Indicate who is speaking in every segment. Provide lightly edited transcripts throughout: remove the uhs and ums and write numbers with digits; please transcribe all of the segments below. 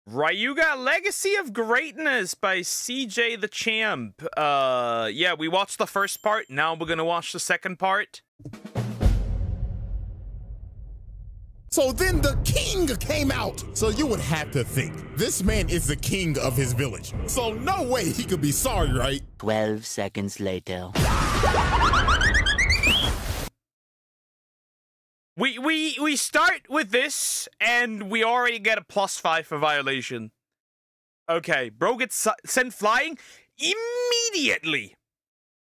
Speaker 1: Ryuga Legacy of Greatness by CJ the Champ. Yeah, we watched the first part. Now we're gonna watch the second part.
Speaker 2: So then the king came out. So you would have to think, this man is the king of his village. So no way he could be sorry, right?
Speaker 3: 12 seconds later.
Speaker 1: We start with this, and we already get a +5 for violation. Okay, bro gets sent flying immediately.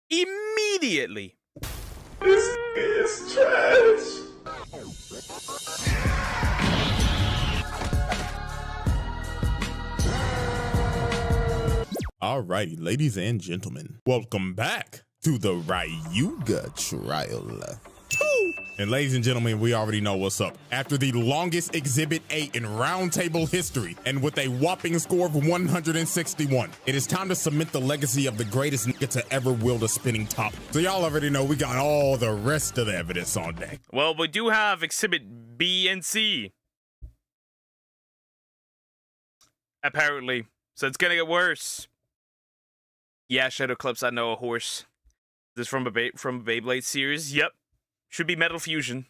Speaker 1: Immediately.
Speaker 4: This is trash.
Speaker 2: Alrighty, ladies and gentlemen, welcome back to the Ryuga trial. And ladies and gentlemen, we already know what's up. After the longest Exhibit 8 in roundtable history, and with a whopping score of 161, it is time to cement the legacy of the greatest nigga to ever wield a spinning top. So y'all already know we got all the rest of the evidence on deck.
Speaker 1: Well, we do have Exhibit B and C. Apparently. So it's gonna get worse. Yeah, Shadow Clips, I know a horse. This from a Beyblade series. Yep. Should be Metal Fusion.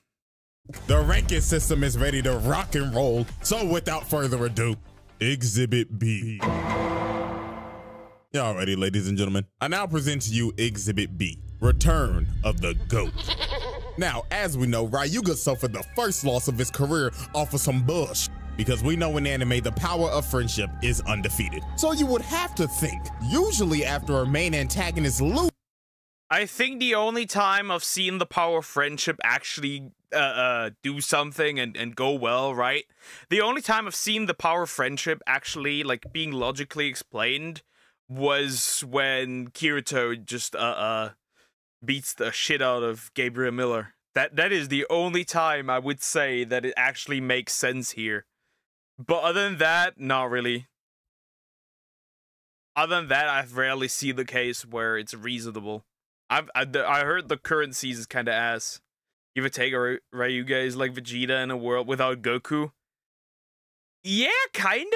Speaker 2: The ranking system is ready to rock and roll. So without further ado, Exhibit B. Alrighty, ladies and gentlemen, I now present to you Exhibit B, Return of the GOAT. Now, as we know, Ryuga suffered the first loss of his career off of some bullshit. Because we know in anime, the power of friendship is undefeated. So you would have to think, usually after a main antagonist loses,
Speaker 1: I think the only time I've seen the power of friendship actually do something and go well, right? The only time I've seen the power of friendship actually like being logically explained was when Kirito just beats the shit out of Gabriel Miller. That is the only time I would say that it actually makes sense here. But other than that, not really. Other than that, I've rarely seen the case where it's reasonable. I heard the current season's kind of ass. Give or take, Ryuga is like Vegeta in a world without Goku. Yeah, kinda.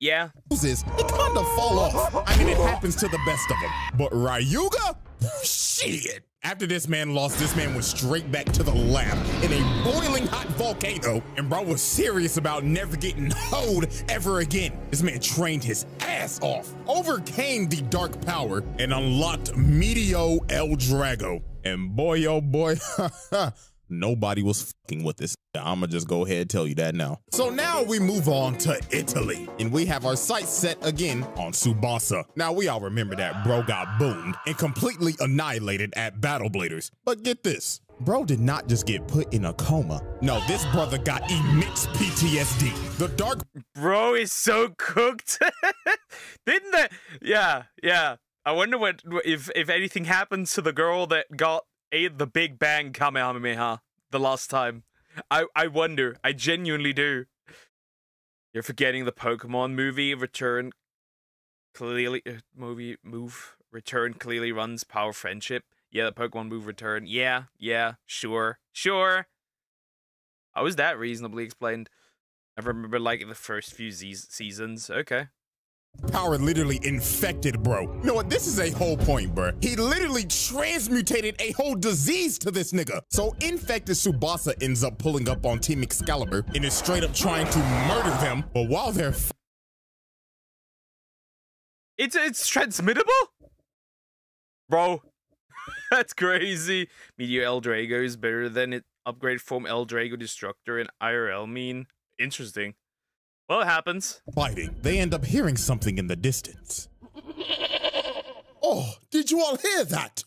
Speaker 1: Yeah.
Speaker 2: it kind of fall off. I mean, it happens to the best of them. But Ryuga? Shit. After this man lost, this man went straight back to the lab in a boiling hot volcano, and bro was serious about never getting hoed ever again. This man trained his ass off, overcame the dark power, and unlocked Medio El Drago. And boy, oh boy, nobody was fucking with this. I'ma just go ahead and tell you that now. So now we move on to Italy, and we have our sights set again on Tsubasa. Now we all remember that bro got boomed and completely annihilated at Battle Bladers. But get this, bro did not just get put in a coma. No, this brother got immense PTSD. The dark
Speaker 1: bro is so cooked. Didn't that? Yeah. I wonder what if anything happens to the girl that got the Big Bang Kamehameha the last time. I wonder. I genuinely do. You're forgetting the Pokemon movie Return clearly Return clearly runs power friendship. Yeah, the Pokemon move Return. Yeah, sure. How is that reasonably explained? I remember like the first few seasons. Okay.
Speaker 2: Power literally infected bro. You know what? This is a whole point, bro. He literally transmutated a whole disease to this nigga. So infected Tsubasa ends up pulling up on Team Excalibur and is straight up trying to murder them. But while they're
Speaker 1: it's transmittable? Bro, that's crazy. Meteor El Drago is better than it upgrade form El Drago Destructor and IRL mean. Interesting. Well, it happens.
Speaker 2: Fighting, they end up hearing something in the distance. Oh, did you all hear that?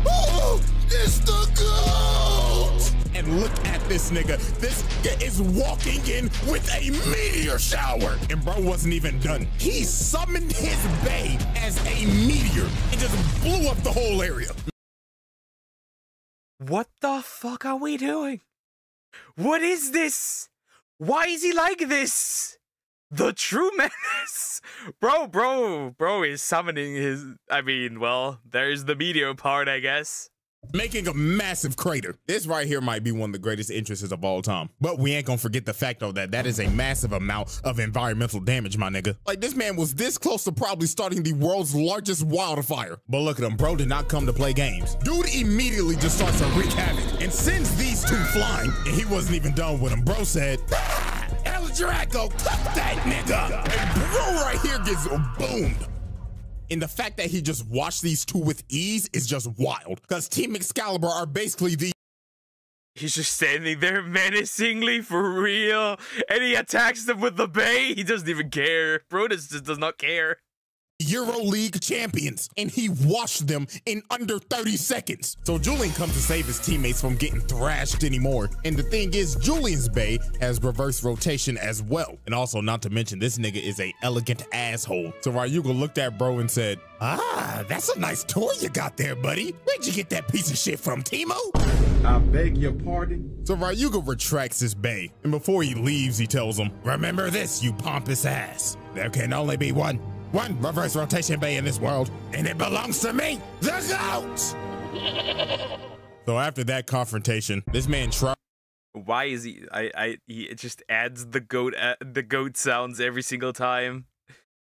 Speaker 2: Oh, it's the GOAT! And look at this nigga. This nigga is walking in with a meteor shower. And bro wasn't even done. He summoned his bae as a meteor and just blew up the whole area.
Speaker 1: What the fuck are we doing? What is this? Why is he like this? The true menace? Bro is summoning his... I mean, well, there's the meteor part, I guess.
Speaker 2: making a massive crater. This right here might be one of the greatest entrances of all time. But we ain't gonna forget the fact though that is a massive amount of environmental damage, my nigga. Like this man was this close to probably starting the world's largest wildfire. But look at him, bro did not come to play games. Dude immediately just starts to wreak havoc and sends these two flying, and he wasn't even done with him. Bro said, El Draco, cut that nigga. And bro right here gets boomed. And the fact that he just watched these two with ease is just wild. Because Team Excalibur are basically the...
Speaker 1: He's just standing there menacingly for real. And he attacks them with the bay. He doesn't even care. Bro just does not care.
Speaker 2: Euro League champions, and he washed them in under 30 seconds. So Julian comes to save his teammates from getting thrashed anymore. And the thing is, Julian's bay has reverse rotation as well. And also, not to mention, this nigga is a elegant asshole. So Ryuga looked at bro and said, ah, that's a nice toy you got there, buddy. Where'd you get that piece of shit from, Timo?
Speaker 4: I beg your pardon?
Speaker 2: So Ryuga retracts his bay, and before he leaves, he tells him, remember this, you pompous ass. There can only be one reverse rotation bay in this world, and it belongs to me, the GOAT! So after that confrontation, this man tried.
Speaker 1: Why is he? He just adds the goat sounds every single time.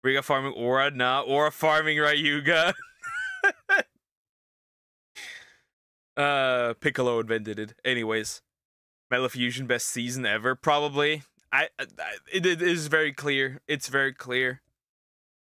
Speaker 1: Ryuga farming Aura, nah, Aura farming Ryuga. Piccolo invented it. Anyways, Metal Fusion best season ever, probably. It is very clear. It's very clear.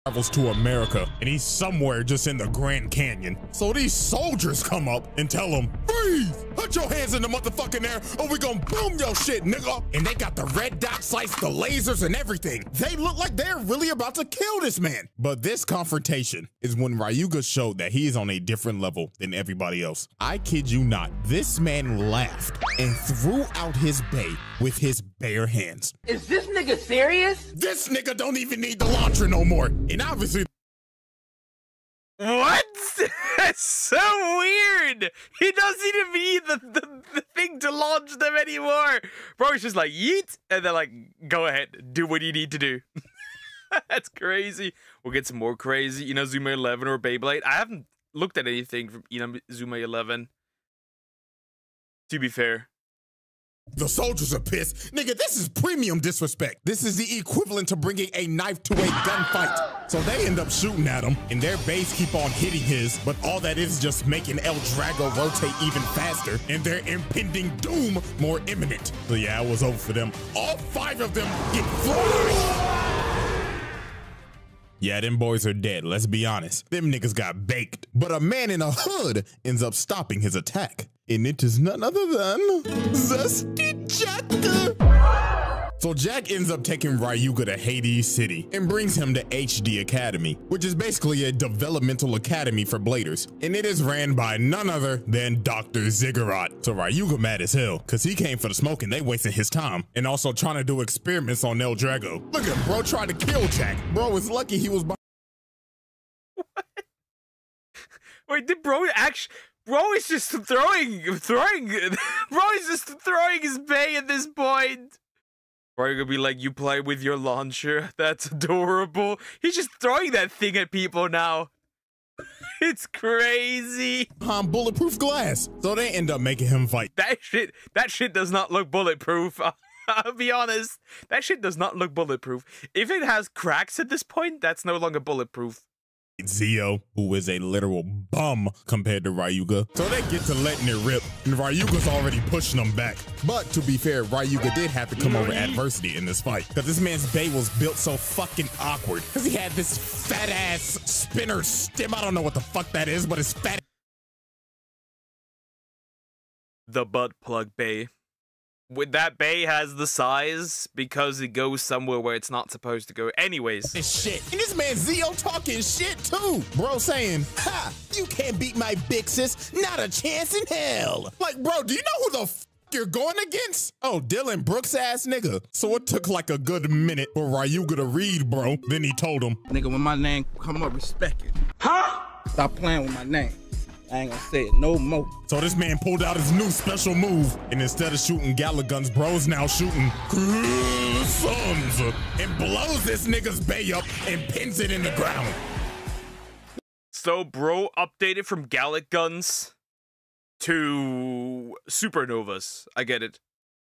Speaker 2: Travels to America, and he's somewhere just in the Grand Canyon. So these soldiers come up and tell him, freeze! Put your hands in the motherfucking air or we gonna boom your shit, nigga! And they got the red dot sights, the lasers, and everything. They look like they're really about to kill this man. But this confrontation is when Ryuga showed that he is on a different level than everybody else. I kid you not, this man laughed and threw out his bay with his bare hands.
Speaker 5: Is this nigga serious?
Speaker 2: This nigga don't even need the launcher no more. And obviously,
Speaker 1: what? That's so weird. He doesn't even need the thing to launch them anymore. Bro, it's just like yeet, and they're like, go ahead, do what you need to do. That's crazy. We'll get some more crazy Inazuma 11 or Beyblade. I haven't looked at anything from Inazuma 11, to be fair.
Speaker 2: The soldiers are pissed. Nigga, this is premium disrespect. This is the equivalent to bringing a knife to a gunfight. So they end up shooting at him, and their base keep on hitting his, but all that is just making El Drago rotate even faster, and their impending doom more imminent. So yeah, it was over for them. All 5 of them get fried. Yeah, them boys are dead, let's be honest. Them niggas got baked. But a man in a hood ends up stopping his attack. And it is none other than Zesty Jack. So Jack ends up taking Ryuga to Hades City and brings him to HD Academy, which is basically a developmental academy for bladers. And it is ran by none other than Dr. Ziggurat. So Ryuga mad as hell, cause he came for the smoke and they wasting his time. And also trying to do experiments on El Drago. Look at him, bro tried to kill Jack. Bro is lucky he was behind.
Speaker 1: What? Wait, did bro actually... Bro is just throwing. Bro is just throwing his bay at this point. Bro, you're gonna be like, you play with your launcher. That's adorable. He's just throwing that thing at people now. It's crazy.
Speaker 2: Bulletproof glass. So they end up making him fight.
Speaker 1: That shit does not look bulletproof. I'll be honest. That shit does not look bulletproof. If it has cracks at this point, that's no longer bulletproof.
Speaker 2: Zio, who is a literal bum compared to Ryuga. So they get to letting it rip, and Ryuga's already pushing them back. But to be fair, Ryuga did have to come over adversity in this fight, because this man's bay was built so fucking awkward, because he had this fat ass spinner stem. I don't know what the fuck that is, but it's fat.
Speaker 1: The butt plug bay. With that bay has the size because it goes somewhere where it's not supposed to go. Anyways.
Speaker 2: This shit. And this man Zio talking shit too. Bro saying, ha, you can't beat my big sis. Not a chance in hell. Like, bro, do you know who the f you're going against? Oh, Dylan Brooks ass nigga. So it took like a good minute for Ryuga to read, bro. Then he told him,
Speaker 5: Nigga, when my name come up, respect it. Huh? Stop playing with my name. I ain't gonna say it no more.
Speaker 2: So this man pulled out his new special move, and instead of shooting Gala guns, bro's now shooting suns and blows this nigga's bay up and pins it in the ground.
Speaker 1: So bro updated from Gallic guns to supernovas. I get it.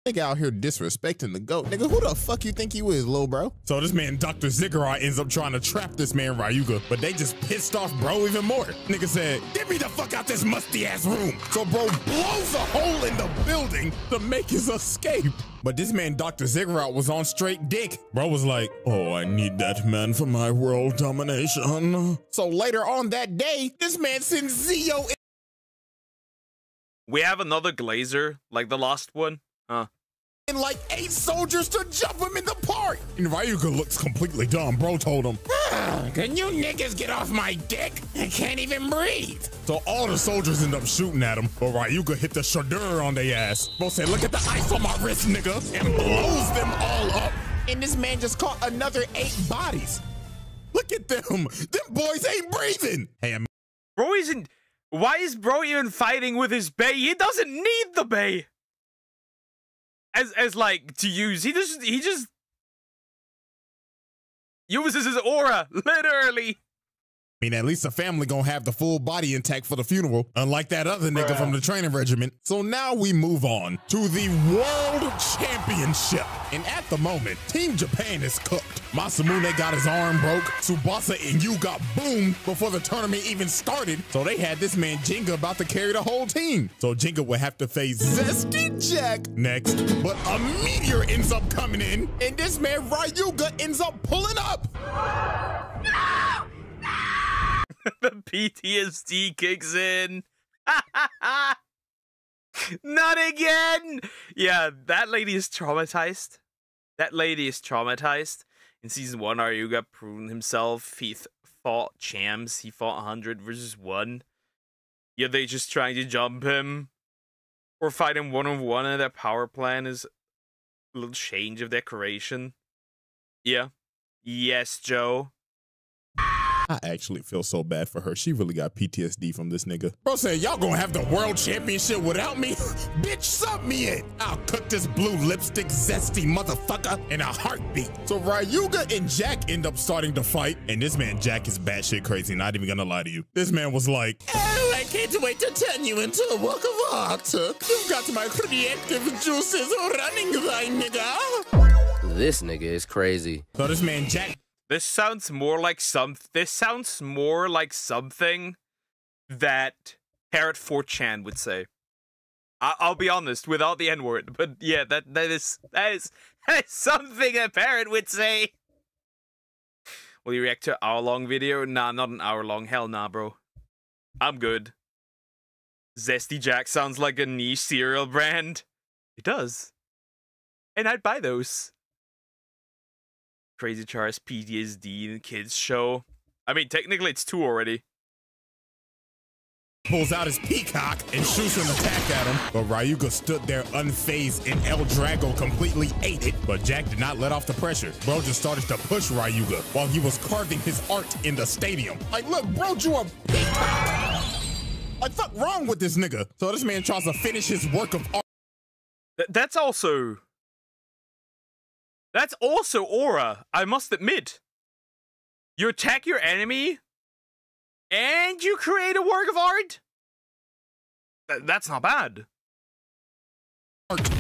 Speaker 2: Nigga out here disrespecting the GOAT. Nigga, who the fuck you think you is, lil bro? So this man, Dr. Ziggurat, ends up trying to trap this man, Ryuga, but they just pissed off bro even more. Nigga said, get me the fuck out this musty ass room. So bro blows a hole in the building to make his escape. But this man, Dr. Ziggurat, was on straight dick. Bro was like, oh, I need that man for my world domination. So later on that day, this man sends Zio in.
Speaker 1: We have another Glazer, like the last one.
Speaker 2: And like 8 soldiers to jump him in the park. And Ryuga looks completely dumb. Bro told him, can you niggas get off my dick? I can't even breathe. So all the soldiers end up shooting at him, but Ryuga hit the shoulder on their ass. Bro said, look at the ice on my wrist, nigga, and blows them all up. And this man just caught another 8 bodies. Look at them. Them boys ain't breathing. Hey,
Speaker 1: Bro isn't. Why is bro even fighting with his Bay? He doesn't need the Bay. As like to use. He just uses his aura, literally.
Speaker 2: I mean, at least the family gonna have the full body intact for the funeral, unlike that other nigga from the training regiment. So now we move on to the World Championship. And at the moment, Team Japan is cooked. Masamune got his arm broke. Tsubasa and Yu got boomed before the tournament even started. So they had this man Jinga about to carry the whole team. So Jinga would have to face Zesty Jack next. But a meteor ends up coming in, and this man Ryuga ends up pulling up.
Speaker 1: The PTSD kicks in. Not again. Yeah, that lady is traumatized. That lady is traumatized. In season 1, Ryuga proved himself. He fought champs. He fought 100 versus 1. Yeah, they just trying to jump him. Or fight him one-on-one, and their power plan is a little change of decoration. Yeah. Yes, Joe.
Speaker 2: I actually feel so bad for her. She really got PTSD from this nigga. Bro said, y'all gonna have the world championship without me? Bitch, sub me in. I'll cook this blue lipstick zesty motherfucker in a heartbeat. So Ryuga and Jack end up starting to fight. And this man, Jack, is batshit crazy. Not even gonna lie to you. This man was like, oh, I can't wait to turn you into a work of art. You've got my creative juices running, thy nigga.
Speaker 6: This nigga is crazy.
Speaker 2: So this man, Jack.
Speaker 1: This sounds more like something that Parrot 4chan would say. I'll be honest, without the N-word, but yeah, that is something a Parrot would say. Will you react to an hour-long video? Nah, not an hour-long. Hell nah, bro. I'm good. Zesty Jack sounds like a niche cereal brand. It does. And I'd buy those. Crazy Char's PTSD kids show. I mean, technically it's 2 already.
Speaker 2: Pulls out his peacock and shoots an attack at him, but Ryuga stood there unfazed and El Drago completely ate it. But Jack did not let off the pressure. Bro just started to push Ryuga while he was carving his art in the stadium. Like, look, bro drew a peacock. Like, fuck wrong with this nigga? So this man tries to finish his work of art.
Speaker 1: That's also aura, I must admit. You attack your enemy, and you create a work of art? That's not bad.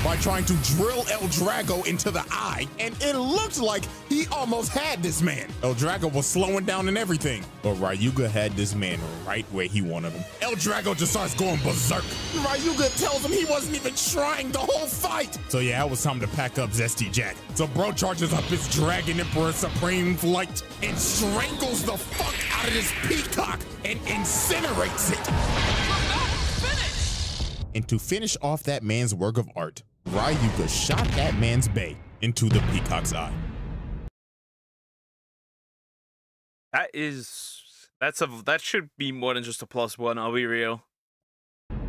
Speaker 2: By trying to drill El Drago into the eye, and it looked like he almost had this man. El Drago was slowing down and everything, but Ryuga had this man right where he wanted him. El Drago just starts going berserk. Ryuga tells him he wasn't even trying the whole fight. So yeah, it was time to pack up Zesty Jack. So bro charges up his Dragon Emperor Supreme Flight and strangles the fuck out of this peacock and incinerates it. And to finish off that man's work of art, Ryuga shot that man's bay into the peacock's eye.
Speaker 1: That should be more than just a +1, I'll be real.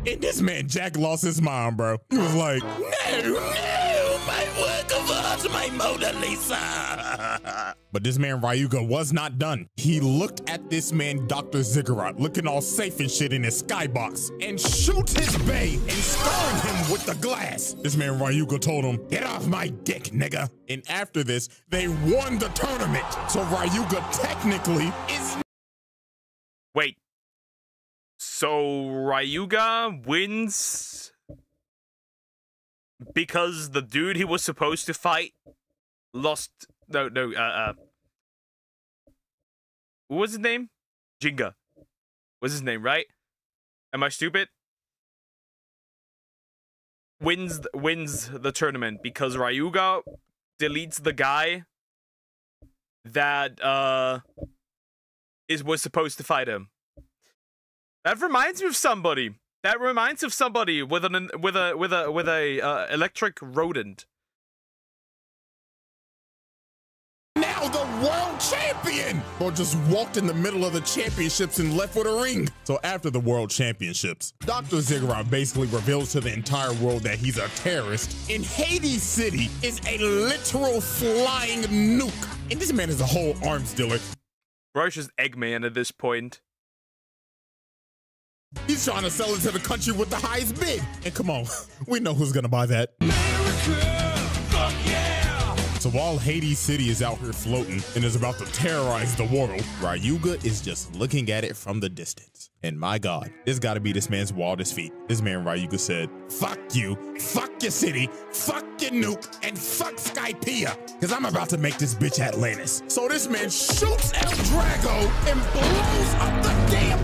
Speaker 2: And this man, Jack, lost his mind, bro. He was like, no, my work of art, my Mona Lisa. But this man, Ryuga, was not done. He looked at this man, Dr. Ziggurat, looking all safe and shit in his skybox, and shoots his bay and scarring him with the glass. This man, Ryuga, told him, get off my dick, nigga. And after this, they won the tournament. So Ryuga technically is...
Speaker 1: Wait. So Ryuga wins because the dude he was supposed to fight lost. No. What was his name? Jinga. Was his name, right? Am I stupid? Wins the tournament because Ryuga deletes the guy that was supposed to fight him. That reminds me of somebody. That reminds me of somebody with a electric rodent.
Speaker 2: Now the world champion! Or just walked in the middle of the championships and left with a ring. So after the world championships, Dr. Ziggurat basically reveals to the entire world that he's a terrorist. And Hades City is a literal flying nuke. And this man is a whole arms dealer.
Speaker 1: Bro's just Eggman at this point.
Speaker 2: He's trying to sell it to the country with the highest bid. And come on, we know who's gonna buy that. America, fuck yeah! So while Hades City is out here floating and is about to terrorize the world, Ryuga is just looking at it from the distance. And my God, this gotta be this man's wildest feat. This man Ryuga said, fuck you, fuck your city, fuck your nuke, and fuck Skypiea, because I'm about to make this bitch Atlantis. So this man shoots El Drago and blows up the damn.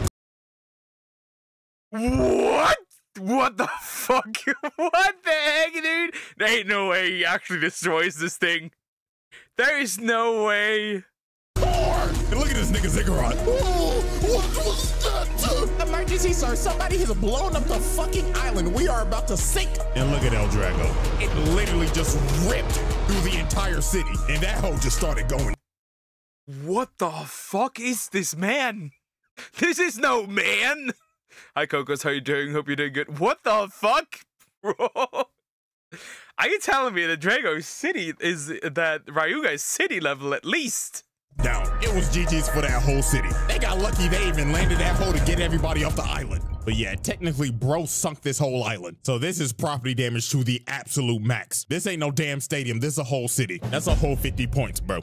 Speaker 1: What? What the fuck? What the heck, dude? There ain't no way he actually destroys this thing. There is no way.
Speaker 2: And look at this nigga Ziggurat. Oh, what was that? Emergency, sir. Somebody has blown up the fucking island. We are about to sink. And look at El Drago. It literally just ripped through the entire city. And that hoe just started going.
Speaker 1: What the fuck is this man? This is no man. Hi, Cocos. How you doing? Hope you're doing good. What the fuck, bro? Are you telling me that Drago's city is that Ryuga's city level at least?
Speaker 2: Down. It was GG's for that whole city. They got lucky they even landed that hole to get everybody off the island. But yeah, technically, bro sunk this whole island. So this is property damage to the absolute max. This ain't no damn stadium. This is a whole city. That's a whole 50 points, bro.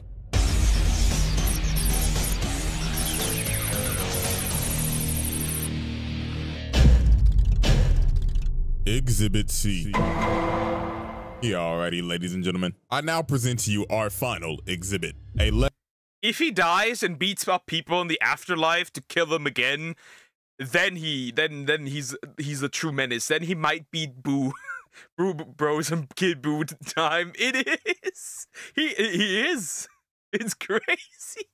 Speaker 2: Exhibit C. Yeah, alrighty, ladies and gentlemen. I now present to you our final exhibit.
Speaker 1: If he dies and beats up people in the afterlife to kill them again, then he's a true menace. Then he might beat Boo. Bros and Kid Boo time. It is. He is. It's crazy.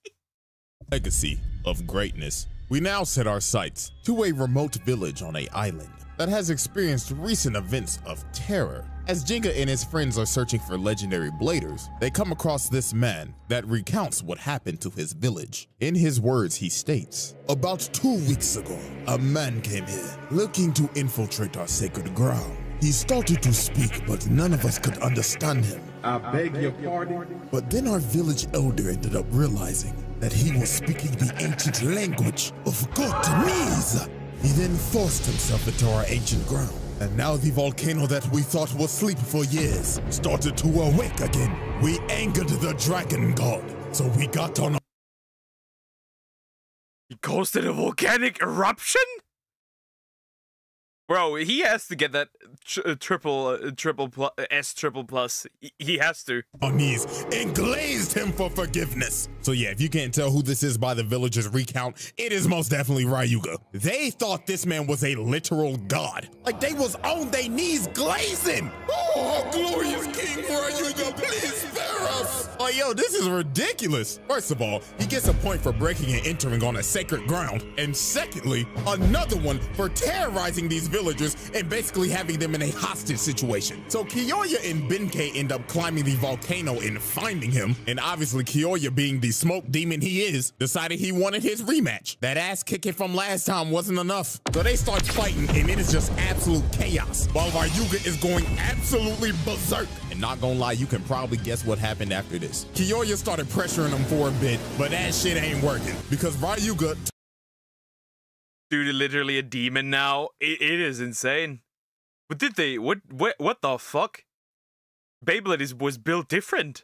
Speaker 2: Legacy of greatness. We now set our sights to a remote village on an island that has experienced recent events of terror. As Jinga and his friends are searching for legendary bladers, they come across this man that recounts what happened to his village. In his words, he states, "About 2 weeks ago, a man came here looking to infiltrate our sacred ground. He started to speak, but none of us could understand him.
Speaker 4: I beg your pardon?
Speaker 2: But then our village elder ended up realizing that he was speaking the ancient language of Gotanese. He then forced himself into our ancient ground. And now the volcano that we thought was asleep for years started to awake again. We angered the dragon god, so we got on.
Speaker 1: He caused a volcanic eruption? Bro, he has to get that triple plus. He has to.
Speaker 2: On knees and glazed him for forgiveness. So yeah, if you can't tell who this is by the villagers' recount, it is most definitely Ryuga. They thought this man was a literal god. Like they was on their knees glazing. Oh, glorious King Ryuga, please spare us. Oh, yo, this is ridiculous. First of all, he gets a point for breaking and entering on a sacred ground. And secondly, another one for terrorizing these villagers and basically having them in a hostage situation. So Kiyoya and Benkei end up climbing the volcano and finding him. And obviously Kiyoya, being the smoke demon he is, decided he wanted his rematch. That ass kicking from last time wasn't enough. So they start fighting and it is just absolute chaos. While Ryuga is going absolutely berserk. And not gonna lie, you can probably guess what happened after this. Kiyoya started pressuring him for a bit, but that shit ain't working because Ryuga...
Speaker 1: Dude, literally a demon now. It is insane. But did they? What the fuck? Beyblade was built different.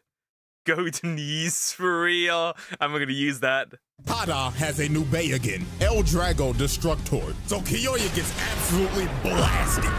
Speaker 1: Goat knees for real. I'm gonna use that.
Speaker 2: Tada has a new bay again, El Drago Destructor. So Kiyoya gets absolutely blasted.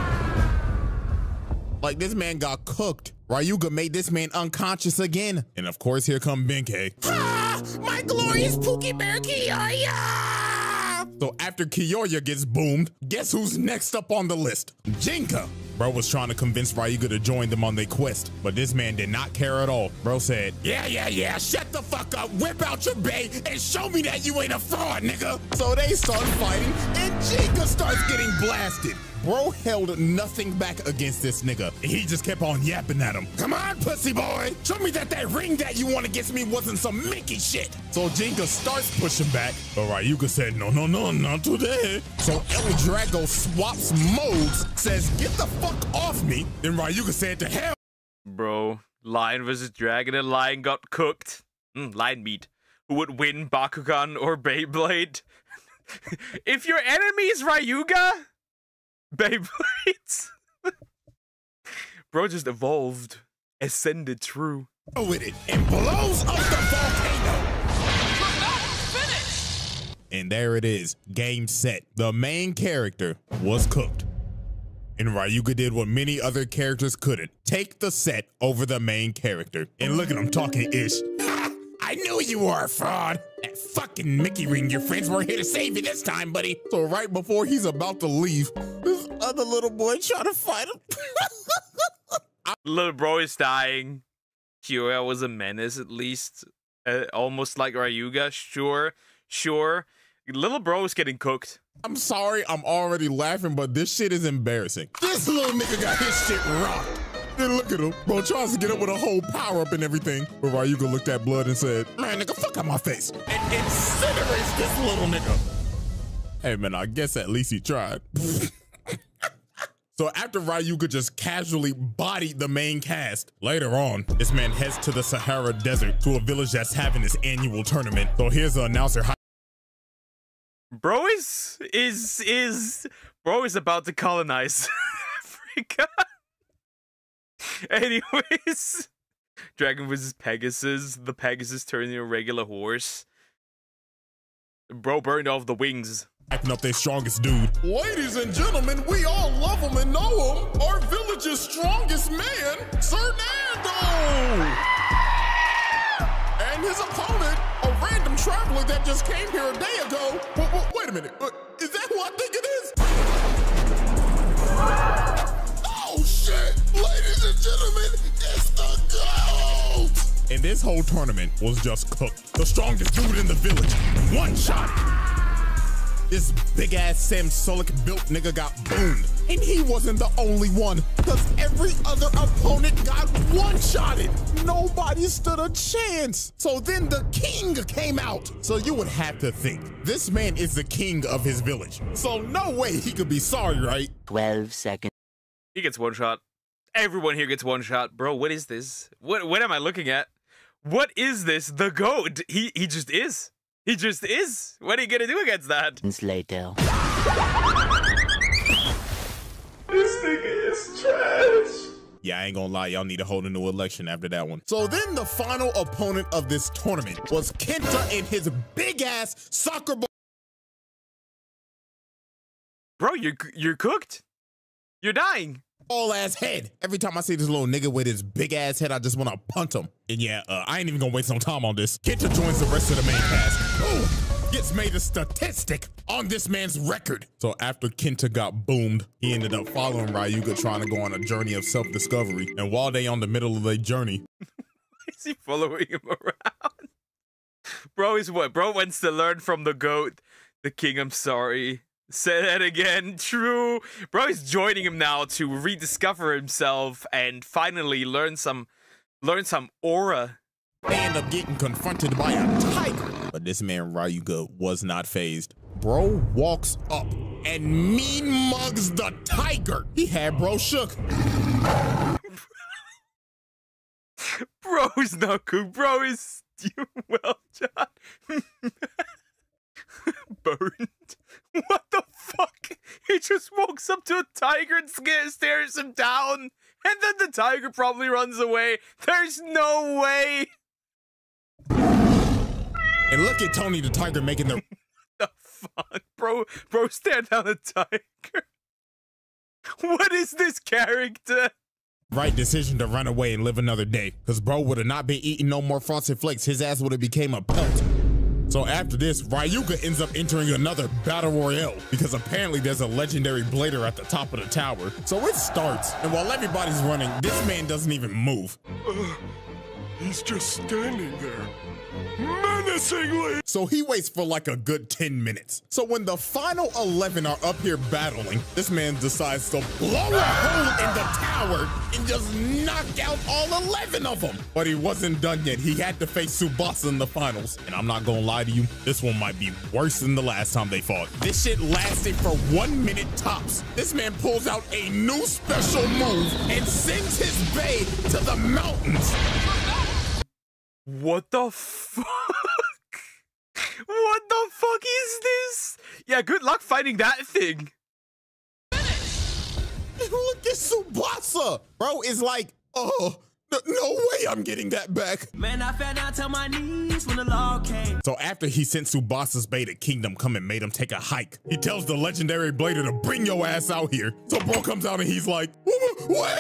Speaker 2: Like this man got cooked. Ryuga made this man unconscious again. And of course, here come Benkei. Ah, my glorious Pookie Bear Kiyoya! So after Kiyoya gets boomed, guess who's next up on the list? Jinka. Bro was trying to convince Ryuga to join them on their quest, but this man did not care at all. Bro said, yeah, shut the fuck up, whip out your bay, and show me that you ain't a fraud, nigga. So they start fighting, and Jinka starts getting blasted. Bro held nothing back against this nigga. He just kept on yapping at him. Come on, pussy boy. Show me that ring that you won against me wasn't some Mickey shit. So Jinka starts pushing back, but Ryuga said, no, not today. So El Drago swaps modes, says, get the fuck off me. Then Ryuga said to hell.
Speaker 1: Bro, Lion versus Dragon and Lion got cooked. Lion meat. Who would win, Bakugan or Beyblade? If your enemy is Ryuga, Beyblades. Bro just evolved, ascended true.
Speaker 2: With it and blows up the volcano. And there it is, game set. The main character was cooked. And Ryuga did what many other characters couldn't. Take the set over the main character. And look at him talking ish. I knew you were a fraud. That fucking Mickey ring, your friends weren't here to save you this time, buddy. So right before he's about to leave, this other little boy trying to fight him.
Speaker 1: Little bro is dying. Kyoya was a menace at least. Almost like Ryuga, sure. Little bro is getting cooked.
Speaker 2: I'm sorry, I'm already laughing, but this shit is embarrassing. This little nigga got his shit rocked. Then look at him. Bro tries to get up with a whole power-up and everything. But Ryuga looked at blood and said, man, nigga, fuck out my face. And incinerates this little nigga. Hey, man, I guess at least he tried. So after Ryuga just casually bodied the main cast, later on, this man heads to the Sahara Desert to a village that's having its annual tournament. So here's the announcer.
Speaker 1: Bro is about to colonize Africa. Anyways, Dragon vs. Pegasus. The Pegasus turned into a regular horse. Bro burned off the wings.
Speaker 2: Acting up their strongest dude. Ladies and gentlemen, we all love him and know him. Our village's strongest man, Cernando! And his opponent, a random traveler that just came here a day ago. Wait a minute, is that who I think it is? Oh shit! Ladies and gentlemen, it's the GOAT! And this whole tournament was just cooked. The strongest dude in the village, one shot. This big ass Sam Sulek built nigga got boomed. And he wasn't the only one, because every other opponent got one-shotted. Nobody stood a chance. So then the king came out. So you would have to think, this man is the king of his village. So no way he could be sorry, right?
Speaker 3: 12 seconds.
Speaker 1: He gets one shot. Everyone here gets one shot. Bro, what is this? What am I looking at? What is this? The GOAT. He just is. He just is. What are you gonna do against that?
Speaker 3: Later.
Speaker 2: This nigga is trash. Yeah, I ain't gonna lie, y'all need to hold a new election after that one. So then the final opponent of this tournament was Kenta and his big ass soccer ball.
Speaker 1: Bro, you're cooked. You're dying.
Speaker 2: All ass head. Every time I see this little nigga with his big ass head, I just want to punt him. And yeah, I ain't even gonna waste no time on this. Kenta joins the rest of the main cast. Boom! Gets made a statistic on this man's record. So after Kenta got boomed, he ended up following Ryuga, trying to go on a journey of self-discovery. And while they on the middle of their journey,
Speaker 1: is he following him around? Bro is what? Bro wants to learn from the GOAT. The king, I'm sorry. Say that again. True. Bro is joining him now to rediscover himself and finally learn some aura.
Speaker 2: They end up getting confronted by a tiger. But this man Ryuga was not phased. Bro walks up and mean mugs the tiger. He had bro shook.
Speaker 1: Bro is not cool. Bro is well done. Burned. What the fuck? He just walks up to a tiger and stares him down, and then the tiger probably runs away. There's no way.
Speaker 2: And look at Tony the Tiger making the
Speaker 1: fuck, bro, stare down a tiger. What is this character?
Speaker 2: right decision to run away and live another day. Cause bro would have not been eating no more Frosted Flakes. His ass would have became a pelt. So after this, Ryuga ends up entering another battle royale because apparently there's a legendary blader at the top of the tower. So it starts, and while everybody's running, this man doesn't even move.
Speaker 6: He's just standing there, menacingly.
Speaker 2: So he waits for like a good 10 minutes. So when the final 11 are up here battling, this man decides to blow a hole in the tower and just knock out all 11 of them. But he wasn't done yet. He had to face Tsubasa in the finals. And I'm not gonna lie to you, this one might be worse than the last time they fought. This shit lasted for 1 minute tops. This man pulls out a new special move and sends his bae to the mountains.
Speaker 1: What the fuck? What the fuck is this? Yeah, good luck finding that thing.
Speaker 2: Look at Tsubasa. Bro is like, oh, no way I'm getting that back.
Speaker 7: Man, I fell down to my knees when the law came.
Speaker 2: So after he sent Tsubasa's bae to Kingdom Come and made him take a hike, he tells the legendary blader to bring your ass out here. So bro comes out and he's like, wait.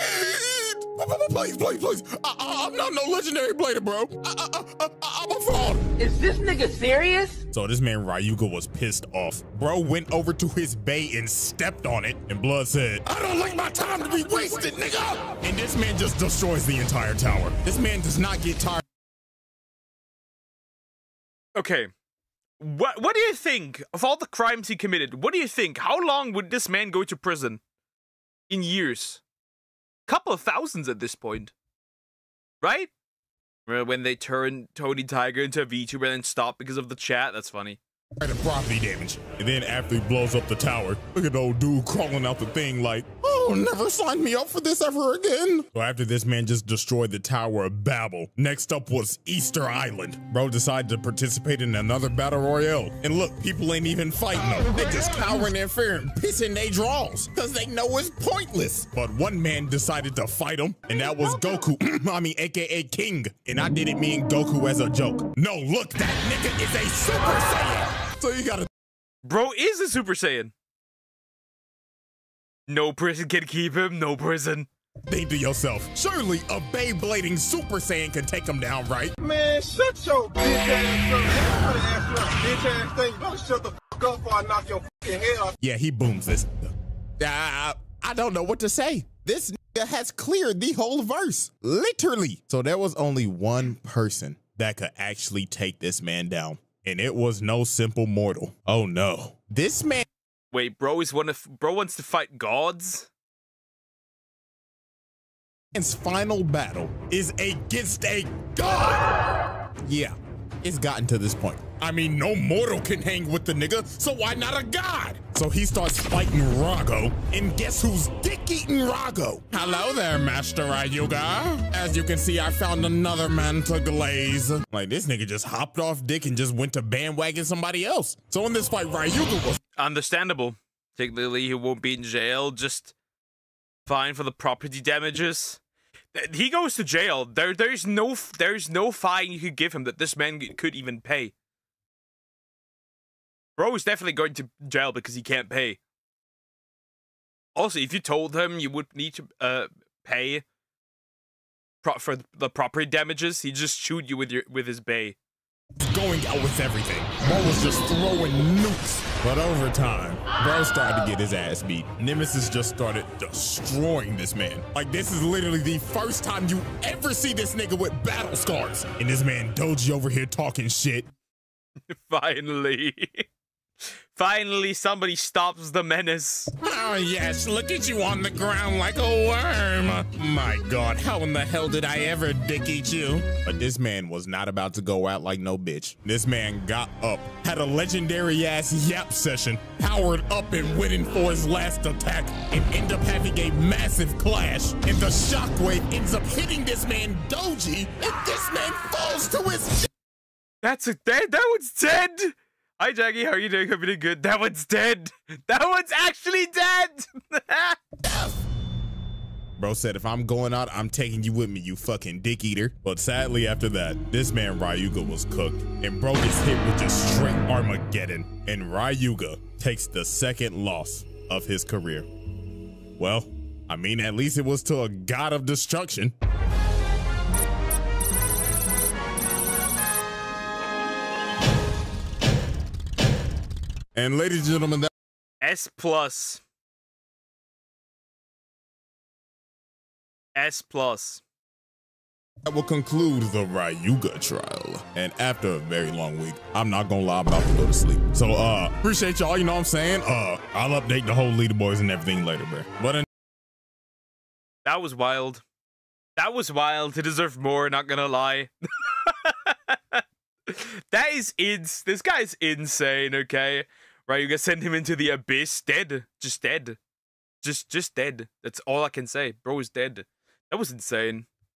Speaker 2: Please. I'm not no legendary blader, bro. I'm a fraud.
Speaker 8: Is this nigga serious?
Speaker 2: So this man Ryuga was pissed off. Bro went over to his bae and stepped on it, and Blood said, I don't like my time to be wasted, nigga. And this man just destroys the entire tower. This man does not get tired.
Speaker 1: Okay. What do you think of all the crimes he committed? What do you think? How long would this man go to prison? In years? Couple of thousands at this point, right? When they turn Tony Tiger into a VTuber and then stop because of the chat, that's funny.
Speaker 2: The property damage. And then after he blows up the tower, look at the old dude crawling out the thing like, oh, never sign me up for this ever again. So after this man just destroyed the Tower of Babel, next up was Easter Island. Bro decided to participate in another battle royale. And look, people ain't even fighting them. They just cowering in fear and pissing they draws because they know it's pointless. But one man decided to fight him, and that was Goku, AKA King. And I didn't mean Goku as a joke. No, look, that nigga is a Super Saiyan. So you gotta...
Speaker 1: Bro is a Super Saiyan. No prison can keep him, no prison.
Speaker 2: Think to yourself, surely a Beyblading Super Saiyan can take him down, right?
Speaker 6: Man, shut your bitch ass up. I'm gonna ask you a bitch ass thing. You better shut the fuck up before I knock your fucking head off.
Speaker 2: Yeah, he booms this. I don't know what to say. This nigga has cleared the whole verse. Literally. So there was only one person that could actually take this man down. And it was no simple mortal. Oh no. This man.
Speaker 1: Wait, bro wants to fight gods?
Speaker 2: His final battle is against a god. Yeah, it's gotten to this point. I mean, no mortal can hang with the nigga, so why not a god? So he starts fighting Rago, and guess who's dick-eating Rago? Hello there, Master Ryuga. As you can see, I found another man to glaze. Like, this nigga just hopped off dick and just went to bandwagon somebody else. So in this fight, Ryuga was...
Speaker 1: Understandable. Technically, he won't be in jail, just fine for the property damages. He goes to jail. There's no fine you could give him that this man could even pay. Bro is definitely going to jail because he can't pay. Also, if you told him you would need to pay for the property damages, he'd just shoot you with his bae.
Speaker 2: Going out with everything. Bro was just throwing nukes. But over time, bro started to get his ass beat. Nemesis just started destroying this man. Like, this is literally the first time you ever see this nigga with battle scars. And this man Doji over here talking shit.
Speaker 1: Finally. Finally, somebody stops the menace.
Speaker 2: Oh, yes, look at you on the ground like a worm. My God, how in the hell did I ever dick eat you? But this man was not about to go out like no bitch. This man got up, had a legendary-ass yap session, powered up and went in for his last attack, and ended up having a massive clash. And the shockwave ends up hitting this man Doji, and this man falls to his...
Speaker 1: That one's dead! Hi, Jackie. How are you doing? Hope you're doing good. That one's dead. That one's actually dead.
Speaker 2: Bro said, if I'm going out, I'm taking you with me, you fucking dick eater. But sadly after that, this man Ryuga was cooked and bro gets hit with just straight Armageddon. And Ryuga takes the second loss of his career. Well, I mean, at least it was to a god of destruction. And ladies and gentlemen, that
Speaker 1: S+. S+.
Speaker 2: That will conclude the Ryuga trial. And after a very long week, I'm not gonna lie, I'm about to go to sleep. So appreciate y'all, you know what I'm saying? I'll update the whole leaderboards and everything later, bro. But
Speaker 1: that was wild. That was wild. He deserved more, not gonna lie. That is this guy's insane, okay? Ryuga sent him into the abyss, dead. Just dead. Just dead. That's all I can say. Bro is dead. That was insane.